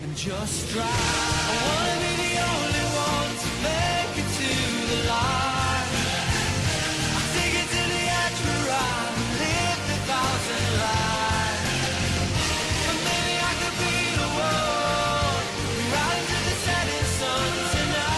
and just drive. I wanna be the only one to make it to the line. I'll take it to the edge where I live 1,000 lives. And maybe I could be the one right into the setting sun tonight.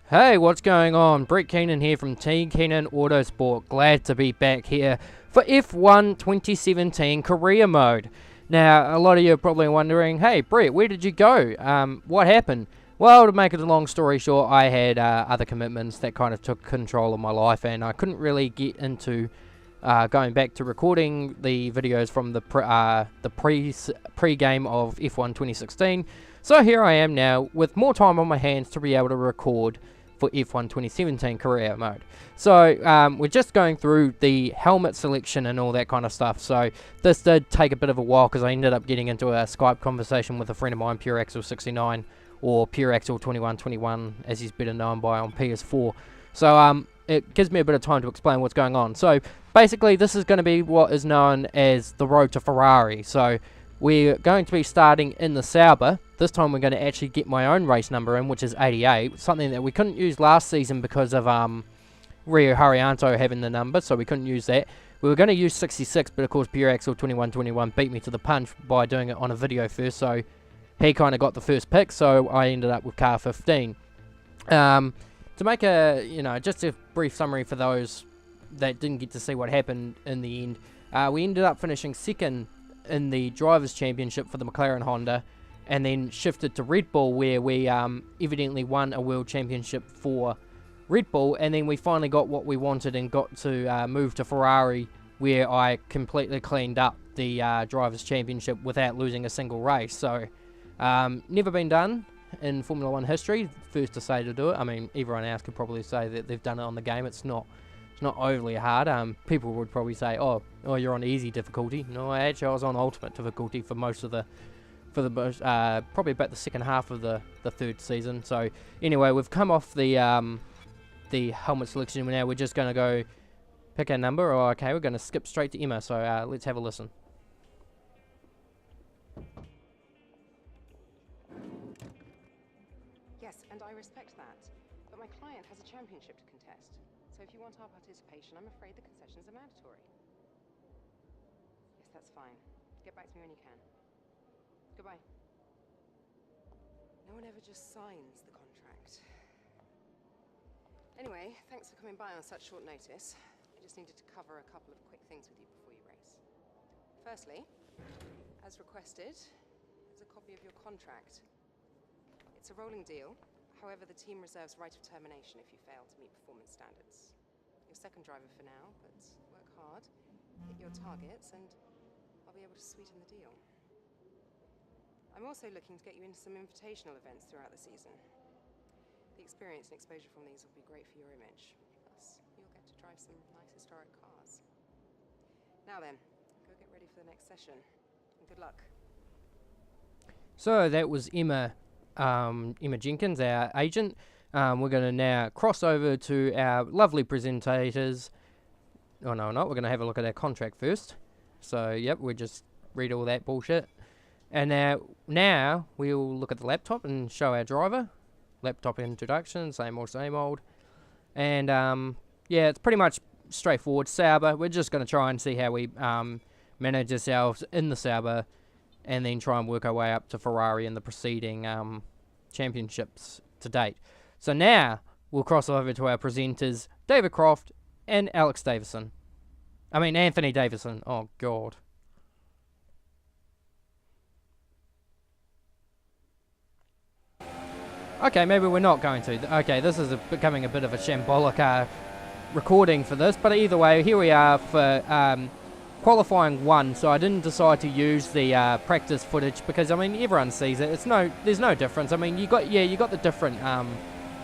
Hey, what's going on? Brett Keenan here from Team Keenan Autosport. Glad to be back here for F1 2017 career mode. Now, a lot of you are probably wondering, hey Brett, where did you go? What happened? Well, to make it a long story short, I had other commitments that kind of took control of my life, and I couldn't really get into going back to recording the videos from the pre-game of F1 2016. So here I am now with more time on my hands to be able to record for F1 2017 career mode. So we're just going through the helmet selection and all that kind of stuff. So this did take a bit of a while because I ended up getting into a Skype conversation with a friend of mine, Pure Axel 69, or Pure Axel 2121 as he's better known by on PS4. So it gives me a bit of time to explain what's going on. So basically this is going to be what is known as the road to Ferrari. So we're going to be starting in the Sauber. This time we're going to actually get my own race number in, which is 88. Something that we couldn't use last season because of Rio Haryanto having the number, so we couldn't use that. We were going to use 66, but of course Pure Axel 2121 beat me to the punch by doing it on a video first, so he kind of got the first pick, so I ended up with car 15. To make a, just a brief summary for those that didn't get to see what happened in the end, we ended up finishing second in the Drivers' Championship for the McLaren Honda, and then shifted to Red Bull, where we evidently won a World Championship for Red Bull, and then we finally got what we wanted and got to move to Ferrari, where I completely cleaned up the Drivers' Championship without losing a single race. So never been done in Formula 1 history, first to say to do it. I mean, everyone else could probably say that they've done it on the game. It's not overly hard. People would probably say, oh, you're on easy difficulty. No, actually I was on ultimate difficulty for probably about the second half of the third season. So anyway, we've come off the helmet selection. Now we're just going to go pick a number. Oh, okay, we're going to skip straight to Emma. So let's have a listen. Yes, and I respect that. But my client has a championship to contest. So if you want our participation, I'm afraid the concessions are mandatory. Yes, that's fine. Get back to me when you can. Goodbye. No one ever just signs the contract. Anyway, thanks for coming by on such short notice. I just needed to cover a couple of quick things with you before you race. Firstly, as requested, is a copy of your contract. It's a rolling deal. However, the team reserves right of termination if you fail to meet performance standards. You're second driver for now, but work hard, hit your targets, and I'll be able to sweeten the deal. I'm also looking to get you into some invitational events throughout the season. The experience and exposure from these will be great for your image. Plus, you'll get to drive some nice historic cars. Now then, go get ready for the next session, and good luck. So that was Emma Jenkins, our agent. We're going to now cross over to our lovely presentators. Oh no, not. We're going to have a look at our contract first. So yep, we'll just read all that bullshit. And now we'll look at the laptop and show our driver. Laptop introduction, same old. And yeah, it's pretty much straightforward. Sauber, we're just going to try and see how we manage ourselves in the Sauber, and then try and work our way up to Ferrari in the preceding championships to date. So now we'll cross over to our presenters, David Croft and Anthony Davison. Oh God. Okay, maybe we're not going to. Okay, this is becoming a bit of a shambolic recording for this, but either way, here we are for qualifying 1. So I didn't decide to use the practice footage because I mean everyone sees it. There's no difference. I mean you got the different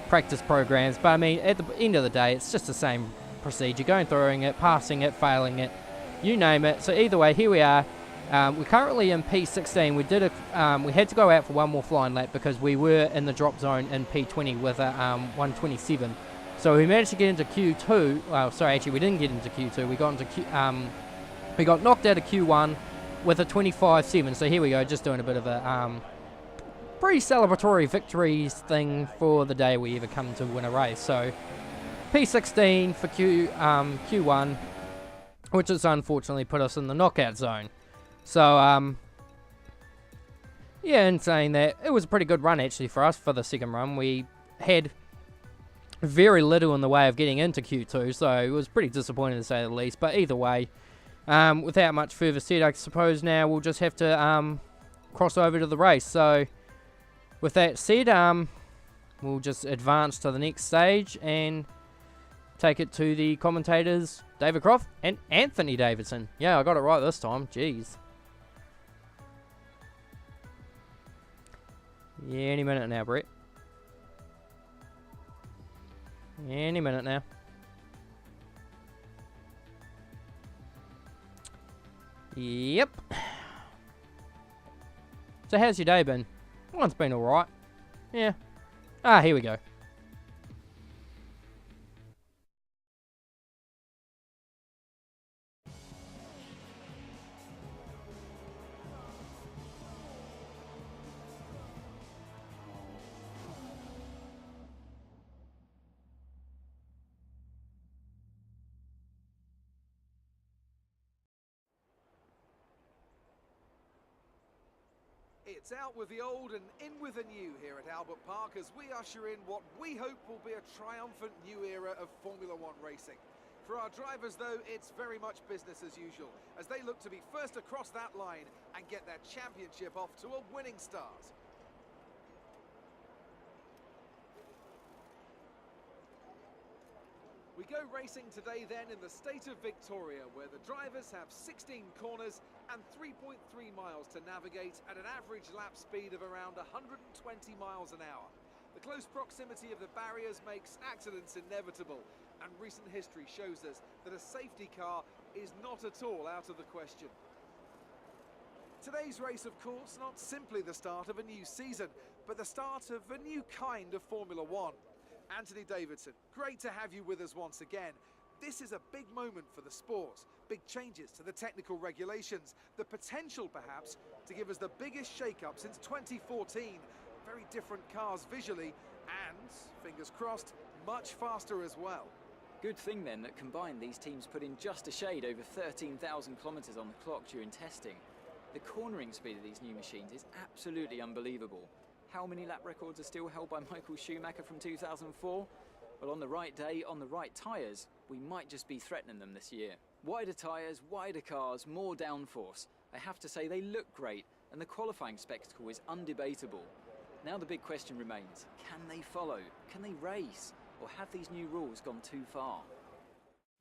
practice programs, but I mean at the end of the day, it's just the same procedure: going through it, passing it, failing it, you name it. So either way, here we are. We're currently in P16. We had to go out for one more flying lap because we were in the drop zone in P20 with a 127. So we managed to get into Q2. Well, sorry, actually we didn't get into Q2. We got into we got knocked out of Q1 with a 25-7. So here we go, just doing a bit of a pretty celebratory victories thing for the day we ever come to win a race. So P16 for Q1, which has unfortunately put us in the knockout zone. So yeah, in saying that, it was a pretty good run actually for us for the second run. We had very little in the way of getting into Q2, so it was pretty disappointing to say the least. But either way, without much further said, I suppose now we'll just have to cross over to the race. So with that said, we'll just advance to the next stage and take it to the commentators, David Croft and Anthony Davidson. Yeah, I got it right this time. Jeez. Yeah, any minute now, Brett. Any minute now. Yep. So how's your day been? Well, it's been alright. Yeah. Here we go. It's out with the old and in with the new here at Albert Park as we usher in what we hope will be a triumphant new era of Formula One racing. For our drivers, though, it's very much business as usual as they look to be first across that line and get their championship off to a winning start. We go racing today then in the state of Victoria, where the drivers have 16 corners and 3.3 miles to navigate at an average lap speed of around 120 miles an hour. The close proximity of the barriers makes accidents inevitable, and recent history shows us that a safety car is not at all out of the question. Today's race, of course, not simply the start of a new season, but the start of a new kind of Formula One. Anthony Davidson, great to have you with us once again. This is a big moment for the sport. Big changes to the technical regulations. The potential, perhaps, to give us the biggest shake-up since 2014. Very different cars visually and, fingers crossed, much faster as well. Good thing then that combined these teams put in just a shade over 13,000 kilometres on the clock during testing. The cornering speed of these new machines is absolutely unbelievable. How many lap records are still held by Michael Schumacher from 2004? Well, on the right day, on the right tyres, we might just be threatening them this year. Wider tyres, wider cars, more downforce. I have to say they look great, and the qualifying spectacle is undebatable. Now the big question remains, can they follow? Can they race? Or have these new rules gone too far?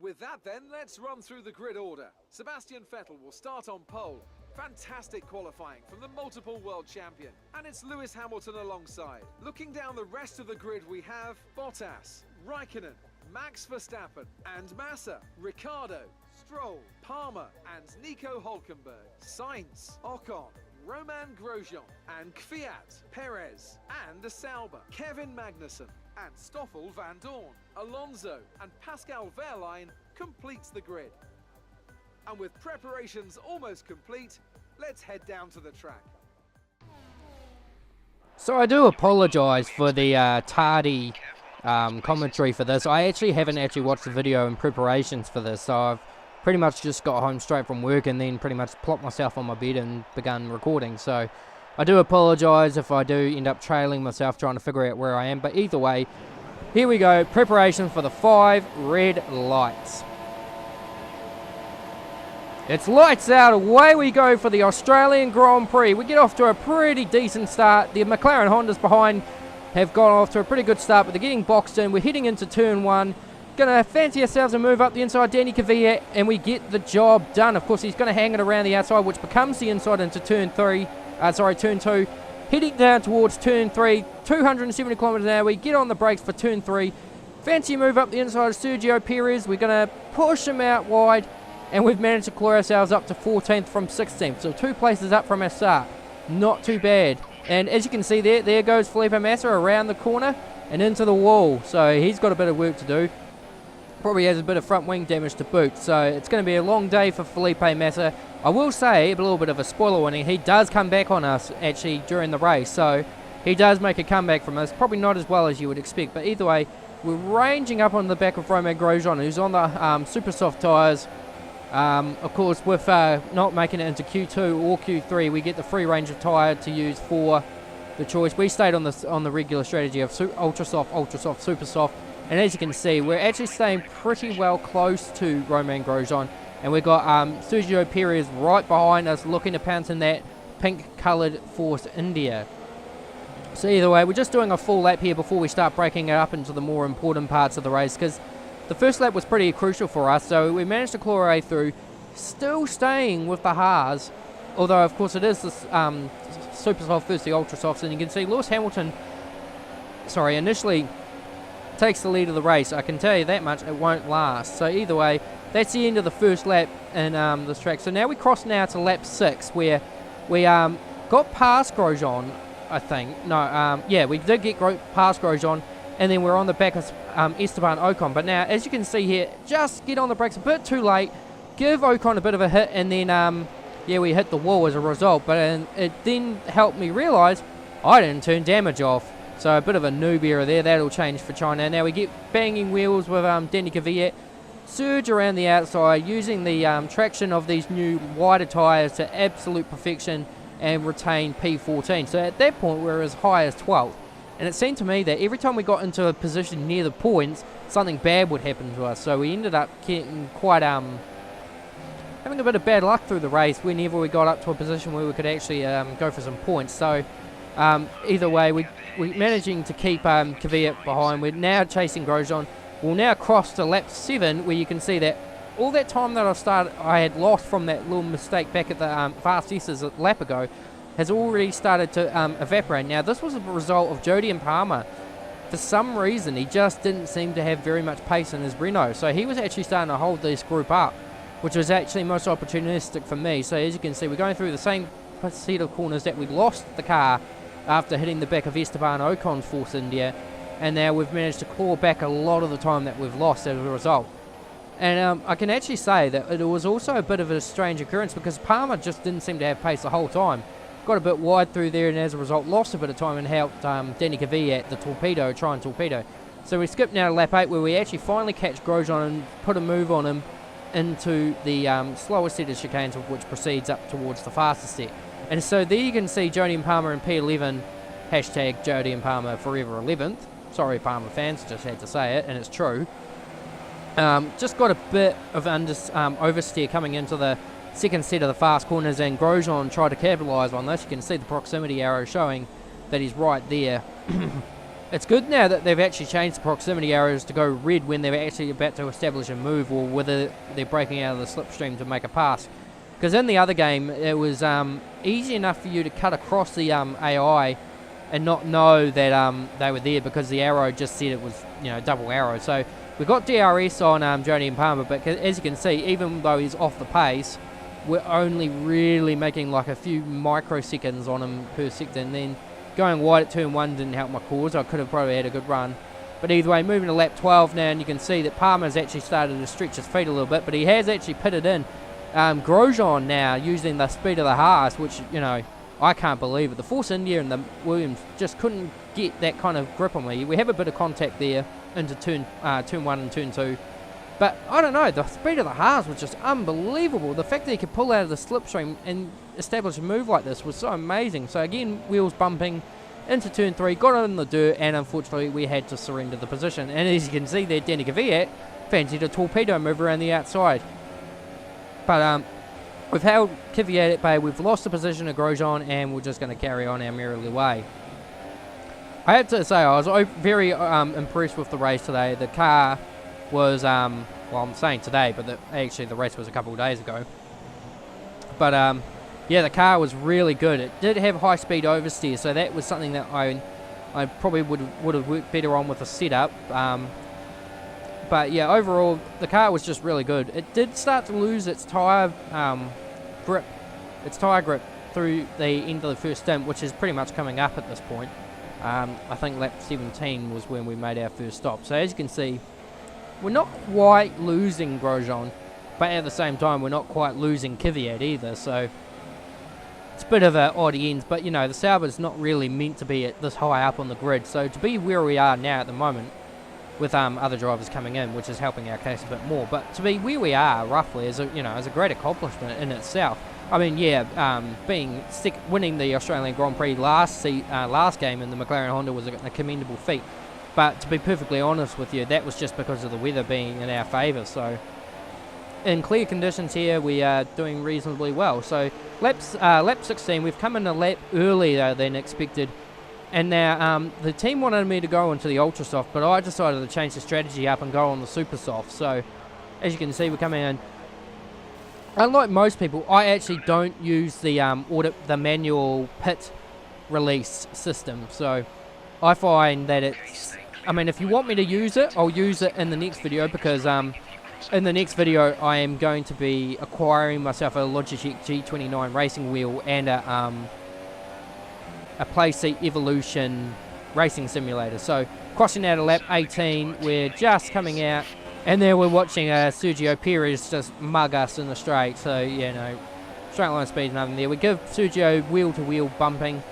With that then, let's run through the grid order. Sebastian Vettel will start on pole. Fantastic qualifying from the multiple world champion. And it's Lewis Hamilton alongside. Looking down the rest of the grid, we have Bottas, Raikkonen, Max Verstappen and Massa, Ricciardo, Stroll, Palmer and Nico Hülkenberg, Sainz, Ocon, Romain Grosjean and Kvyat, Perez and Sauber, Kevin Magnussen and Stoffel van Dorn, Alonso and Pascal Wehrlein completes the grid. And with preparations almost complete, let's head down to the track. So I do apologise for the tardy commentary for this. I actually haven't watched the video in preparations for this, so I've pretty much just got home straight from work and then pretty much plopped myself on my bed and begun recording. So I do apologise if I do end up trailing myself trying to figure out where I am, but either way, here we go, preparation for the 5 red lights. It's lights out, away we go for the Australian Grand Prix. We get off to a pretty decent start. The McLaren Hondas behind have gone off to a pretty good start, but they're getting boxed in. We're heading into turn 1. Gonna fancy ourselves a move up the inside, Danny Kvyat, and we get the job done. Of course, he's gonna hang it around the outside, which becomes the inside into turn 2. Heading down towards turn 3, 270 kilometers an hour. We get on the brakes for turn 3. Fancy move up the inside of Sergio Perez. We're gonna push him out wide, and we've managed to claw ourselves up to 14th from 16th. So 2 places up from our start. Not too bad. And as you can see there goes Felipe Massa around the corner. and into the wall. So he's got a bit of work to do. Probably has a bit of front wing damage to boot. So it's going to be a long day for Felipe Massa. I will say, a little bit of a spoiler warning, he does come back on us actually during the race. So he does make a comeback from us. Probably not as well as you would expect. But either way, we're ranging up on the back of Romain Grosjean, who's on the super soft tyres. Of course, with not making it into Q2 or Q3, we get the free range of tyre to use for the choice. We stayed on the regular strategy of ultra soft, super soft. And as you can see, we're actually staying pretty well close to Romain Grosjean. And we've got Sergio Perez right behind us looking to pounce in that pink-coloured Force India. So either way, we're just doing a full lap here before we start breaking it up into the more important parts of the race. Because the first lap was pretty crucial for us. So we managed to claw our way through, still staying with the Haas. Although, of course, it is this super soft versus the ultra softs. And you can see Lewis Hamilton, initially takes the lead of the race. I can tell you that much, it won't last. So either way, that's the end of the first lap in this track. So now we cross now to lap 6, where we got past Grosjean, I think. No, yeah, we did get past Grosjean, and then we're on the back of Esteban Ocon. But now, as you can see here, just get on the brakes a bit too late, give Ocon a bit of a hit, and then, yeah, we hit the wall as a result. But it then helped me realise I didn't turn damage off. So a bit of a noob error there. That'll change for China. Now we get banging wheels with Danny Kvyat. Surge around the outside using the traction of these new wider tyres to absolute perfection and retain P14. So at that point we were as high as 12th. And it seemed to me that every time we got into a position near the points, something bad would happen to us. So we ended up getting quite having a bit of bad luck through the race whenever we got up to a position where we could actually go for some points. So either way, we're managing to keep Kvyat behind. We're now chasing Grosjean. We'll now cross to lap 7, where you can see that all that time that I had lost from that little mistake back at the fast S's a lap ago has already started to evaporate. Now, this was a result of Jody and Palmer. For some reason, he just didn't seem to have very much pace in his Renault. So he was actually starting to hold this group up, which was actually most opportunistic for me. So as you can see, we're going through the same set of corners that we lost the car after hitting the back of Esteban Ocon's Force India, and now we've managed to claw back a lot of the time that we've lost as a result. And I can actually say that it was also a bit of a strange occurrence because Palmer just didn't seem to have pace the whole time. Got a bit wide through there, and as a result lost a bit of time and helped Danny Kvyat, the torpedo, try and torpedo. So we skip now to lap 8, where we actually finally catch Grosjean and put a move on him into the slower set of chicanes, which proceeds up towards the faster set. And so there you can see Jody and Palmer in P11, hashtag Jody and Palmer forever 11th. Sorry, Palmer fans, just had to say it, and it's true. Just got a bit of oversteer coming into the second set of the fast corners, and Grosjean tried to capitalise on this. You can see the proximity arrow showing that he's right there. It's good now that they've actually changed the proximity arrows to go red when they're actually about to establish a move, or whether they're breaking out of the slipstream to make a pass. Because in the other game, it was easy enough for you to cut across the AI and not know that they were there, because the arrow just said it was, double arrow. So we got DRS on Jody and Palmer, but as you can see, even though he's off the pace, we're only really making like a few microseconds on him per second. And then going wide at turn 1 didn't help my cause. I could have probably had a good run. But either way, moving to lap 12 now, and you can see that Palmer's actually started to stretch his feet a little bit, but he has actually pitted in. Grosjean now using the speed of the Haas, which, I can't believe it. The Force India and the Williams just couldn't get that kind of grip on me. We have a bit of contact there into turn 1 and turn 2. But I don't know, the speed of the Haas was just unbelievable. The fact that he could pull out of the slipstream and establish a move like this was so amazing. So again, wheels bumping into turn 3, got in the dirt, and unfortunately we had to surrender the position. And as you can see there, Danny Kvyat fancied a torpedo move around the outside. But we've held Kvyat at bay, we've lost the position of Grosjean, and we're just going to carry on our merry way. I have to say, I was very impressed with the race today. The car was, well, I'm saying today, but actually the race was a couple of days ago. But yeah, the car was really good. It did have high speed oversteer, so that was something that I probably would have worked better on with the setup. But yeah, overall, the car was just really good. It did start to lose its tyre grip through the end of the first stint, which is pretty much coming up at this point. I think lap 17 was when we made our first stop. So as you can see, we're not quite losing Grosjean, but at the same time, we're not quite losing Kvyat either. So it's a bit of an odd ends, but you know, the Sauber's not really meant to be at this high up on the grid. So to be where we are now at the moment, with other drivers coming in, which is helping our case a bit more, but to be where we are roughly is a great accomplishment in itself. I mean, yeah, winning the Australian Grand Prix last game in the McLaren Honda was a commendable feat. But to be perfectly honest with you, that was just because of the weather being in our favour. So in clear conditions here, we are doing reasonably well. So lap 16, we've come in a lap earlier than expected. And now the team wanted me to go into the ultra soft, but I decided to change the strategy up and go on the super soft. So as you can see, we're coming in. Unlike most people, I actually don't use the manual pit release system. So I find that it's, I mean, if you want me to use it, I'll use it in the next video, because in the next video I am going to be acquiring myself a Logitech G29 racing wheel and a Playseat Evolution racing simulator. So crossing out of lap 18, we're just coming out, and then we're watching Sergio Perez just mug us in the straight. So yeah, no, straight line speed, nothing there. We give Sergio wheel to wheel bumping.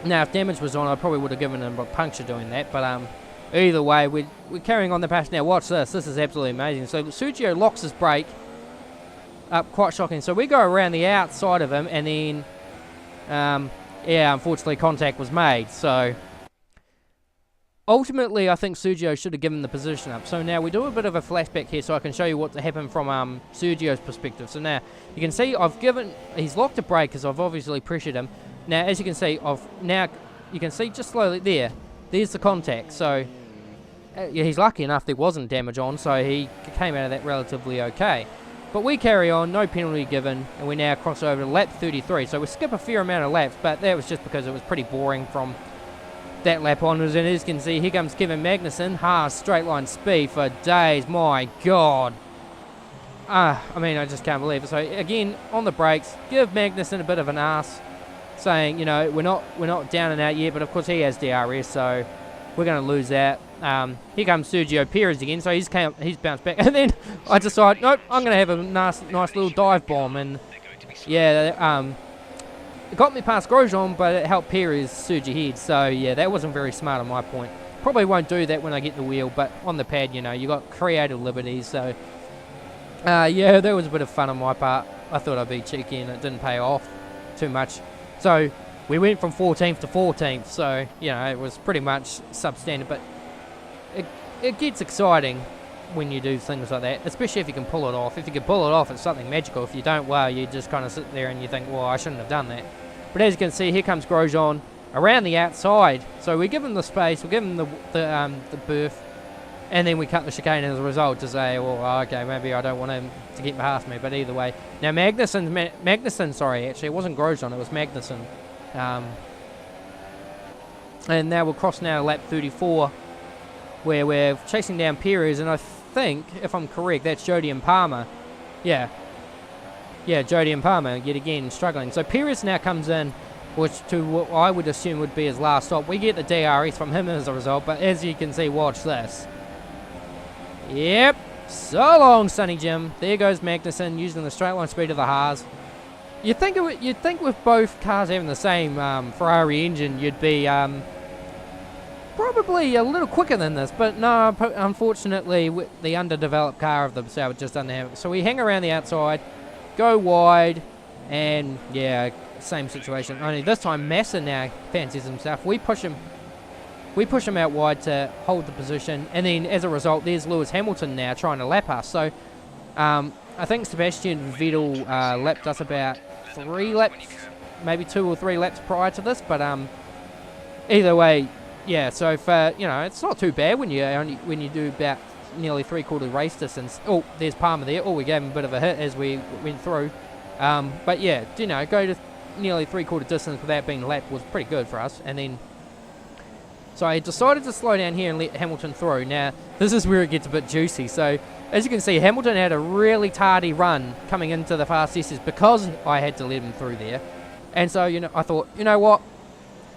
Now if damage was on, I probably would have given him a puncture doing that, but either way, we're carrying on the pass. Now watch this is absolutely amazing. So Sergio locks his brake up, quite shocking. So we go around the outside of him, and then yeah, unfortunately contact was made. So ultimately I think Sergio should have given the position up. So now we do a bit of a flashback here so I can show you what happened from Sergio's perspective. So now you can see he's locked a brake because I've obviously pressured him. Now as you can see, you can see just slowly there's the contact. So yeah, he's lucky enough there wasn't damage on, so he came out of that relatively okay. But we carry on, no penalty given, and we now cross over to lap 33. So we skip a fair amount of laps, but that was just because it was pretty boring from that lap onwards. And as you can see, here comes Kevin Magnussen. Haas straight line speed for days, my God. I mean, I just can't believe it. So again, on the brakes, give Magnussen a bit of an ass, saying, you know, we're not down and out yet, but of course he has DRS, so we're going to lose that. Here comes Sergio Perez again, so he's bounced back, and then I decide, nope, I'm going to have a nice little dive bomb, and yeah, it got me past Grosjean, but it helped Perez surge ahead. So yeah, that wasn't very smart on my point. Probably won't do that when I get the wheel, but on the pad, you know, you got creative liberties. So yeah, that was a bit of fun on my part. I thought I'd be cheeky, and it didn't pay off too much. So we went from 14th to 14th, so you know, it was pretty much substandard, but it gets exciting when you do things like that, especially if you can pull it off. If you can pull it off, it's something magical. If you don't, well, you just kind of sit there and you think, well, I shouldn't have done that. But as you can see, here comes Grosjean around the outside. So we give him the space, we give him the berth, and then we cut the chicane as a result to say, well, okay, maybe I don't want him to get past me. But either way, now Magnussen, sorry, actually, it wasn't Grosjean, it was Magnussen. And now we'll cross now lap 34, where we're chasing down Perez, and I think, if I'm correct, that's Jody and Palmer. Yeah, Jody and Palmer, yet again, struggling. So Perez now comes in, which to what I would assume would be his last stop. We get the DRS from him as a result, but as you can see, watch this. Yep, so long, Sonny Jim. There goes Magnussen, using the straight line speed of the Haas. You'd think with both cars having the same Ferrari engine, you'd be probably a little quicker than this, but no, unfortunately the underdeveloped car of the Sauber just doesn't have it. So we hang around the outside, go wide, and yeah, same situation. Only this time Massa now fancies himself. We push him out wide to hold the position, and then as a result, there's Lewis Hamilton now trying to lap us. So I think Sebastian Vettel lapped us about 3 laps, maybe 2 or 3 laps prior to this, but either way, yeah, so for, you know, it's not too bad when you do about nearly 3/4 race distance. Oh, there's Palmer there. Oh, we gave him a bit of a hit as we went through. But yeah, you know, go to nearly 3/4 distance without being lapped was pretty good for us. And then, so I decided to slow down here and let Hamilton through. Now, this is where it gets a bit juicy. So as you can see, Hamilton had a really tardy run coming into the fast S's because I had to let him through there. And so, you know, I thought, you know what?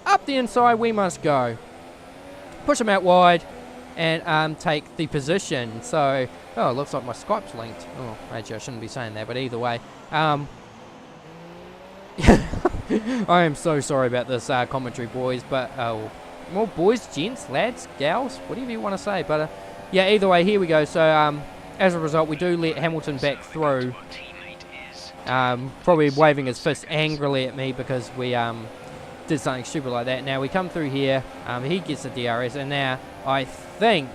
up the inside we must go. Push him out wide and take the position. So, oh, it looks like my Skype's linked. Oh, actually I shouldn't be saying that, but either way. I am so sorry about this commentary, boys, but well, boys, gents, lads, gals, whatever you want to say, but yeah, either way, here we go. So as a result, we do let Hamilton back through, probably waving his fist angrily at me because we did something stupid like that. Now we come through here, he gets the DRS, and now I think,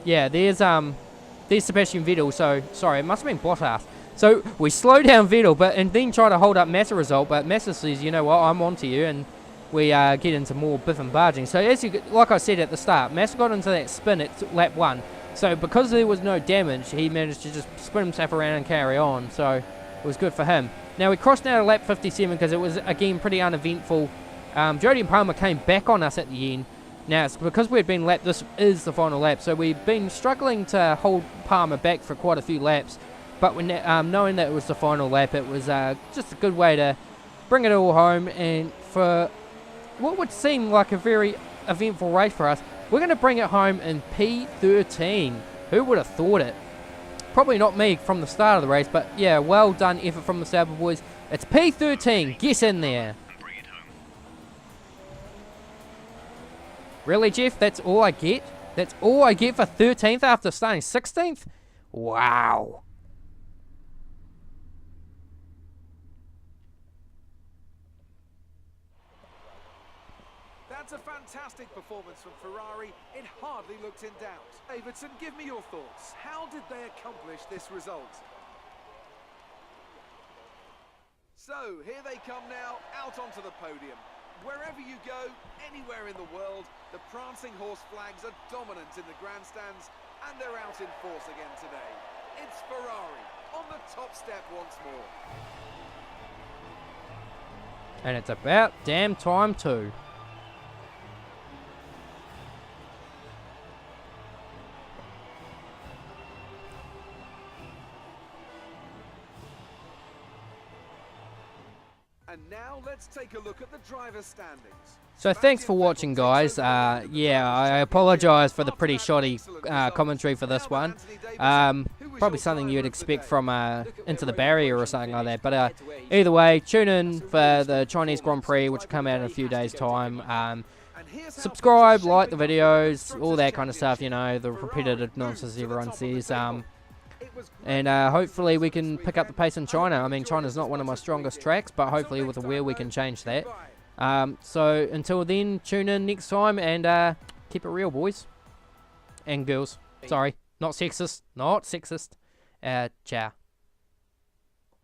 yeah, there's Sebastian Vettel. So sorry, it must have been Bottas. So we slow down Vettel, and then try to hold up Massa result, but Massa says, you know what, I'm on to you, and we get into more biff and barging. So as you, like I said at the start, Massa got into that spin at lap 1. So because there was no damage, he managed to just spin himself around and carry on. So it was good for him. Now we crossed now to lap 57 because it was, again, pretty uneventful. Jody and Palmer came back on us at the end. Now it's because we'd been lapped, this is the final lap. So we've been struggling to hold Palmer back for quite a few laps. But when knowing that it was the final lap, it was just a good way to bring it all home. And for what would seem like a very eventful race for us, we're going to bring it home in P13. Who would have thought it? Probably not me from the start of the race, but yeah, well done effort from the Sauber boys. It's P13. Get in there. Really, Jeff? That's all I get? That's all I get for 13th after starting 16th? Wow. That's a fantastic performance from Ferrari. It hardly looked in doubt. Davidson, give me your thoughts. How did they accomplish this result? So, here they come now, out onto the podium. Wherever you go, anywhere in the world, the prancing horse flags are dominant in the grandstands, and they're out in force again today. It's Ferrari on the top step once more. And it's about damn time too. And now let's take a look at the driver's standings. So thanks for watching, guys. Yeah, I apologise for the pretty shoddy commentary for this one. Probably something you'd expect from Into the Barrier or something like that. But either way, tune in for the Chinese Grand Prix, which will come out in a few days' time. Subscribe, like the videos, all that kind of stuff, you know, the repetitive nonsense everyone says. And hopefully we can pick up the pace in China. I mean, China's not one of my strongest tracks, but hopefully with the wheel we can change that. So until then, tune in next time and keep it real, boys and girls. Sorry, not sexist. Not sexist. Ciao.